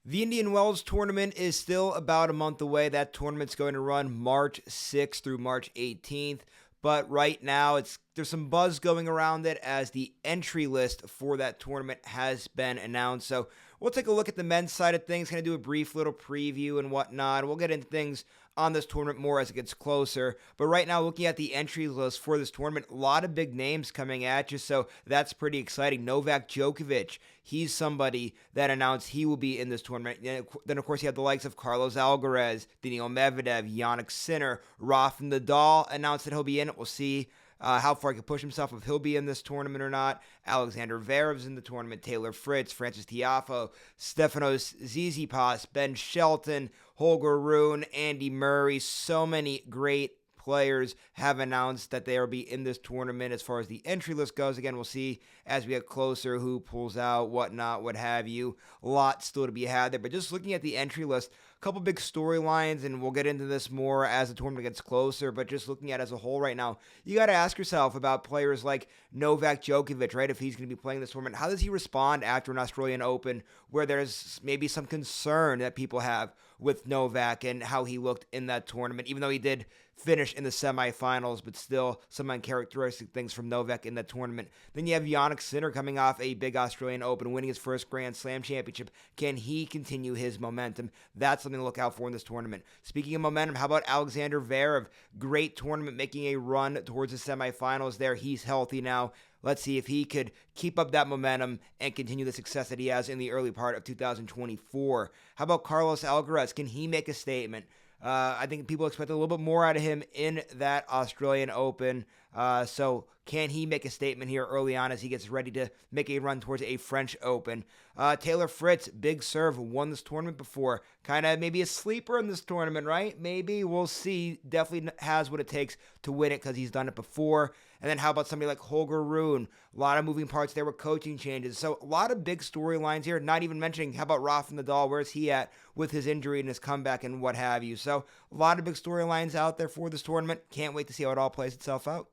The Indian Wells tournament is still about a month away. That tournament's going to run March 6th through March 18th. But right now, there's some buzz going around it as the entry list for that tournament has been announced. So we'll take a look at the men's side of things, kind of do a brief little preview and whatnot. We'll get into things on this tournament more as it gets closer. But right now, looking at the entry list for this tournament, a lot of big names coming at you, so that's pretty exciting. Novak Djokovic, he's somebody that announced he will be in this tournament. Then, of course, you have the likes of Carlos Alcaraz, Daniil Medvedev, Jannik Sinner, Rafael Nadal announced that he'll be in it. We'll see how far he can push himself, if he'll be in this tournament or not. Alexander Zverev's in the tournament, Taylor Fritz, Francis Tiafoe, Stefanos Tsitsipas, Ben Shelton, Holger Rune, Andy Murray. So many great players have announced that they will be in this tournament. As far as the entry list goes, again, we'll see as we get closer who pulls out, whatnot, what have you. A lot still to be had there, but just looking at the entry list, a couple big storylines, and we'll get into this more as the tournament gets closer, but just looking at it as a whole right now, you got to ask yourself about players like Novak Djokovic, right? If he's going to be playing this tournament, how does he respond after an Australian Open where there's maybe some concern that people have with Novak and how he looked in that tournament, even though he did finish in the semifinals, but still some uncharacteristic things from Novak in that tournament. Then you have Jannik Sinner coming off a big Australian Open, winning his first Grand Slam championship. Can he continue his momentum? That's something to look out for in this tournament. Speaking of momentum, how about Alexander Zverev? Great tournament, making a run towards the semifinals there. He's healthy now. Let's see if he could keep up that momentum and continue the success that he has in the early part of 2024. How about Carlos Alcaraz? Can he make a statement? I think people expect a little bit more out of him in that Australian Open. So can he make a statement here early on as he gets ready to make a run towards a French Open? Taylor Fritz, big serve, won this tournament before. Kind of maybe a sleeper in this tournament, right? Maybe. We'll see. Definitely has what it takes to win it because he's done it before. And then how about somebody like Holger Rune? A lot of moving parts there with coaching changes. So a lot of big storylines here, not even mentioning how about Rafael Nadal? Where's he at with his injury and his comeback and what have you? So a lot of big storylines out there for this tournament. Can't wait to see how it all plays itself out.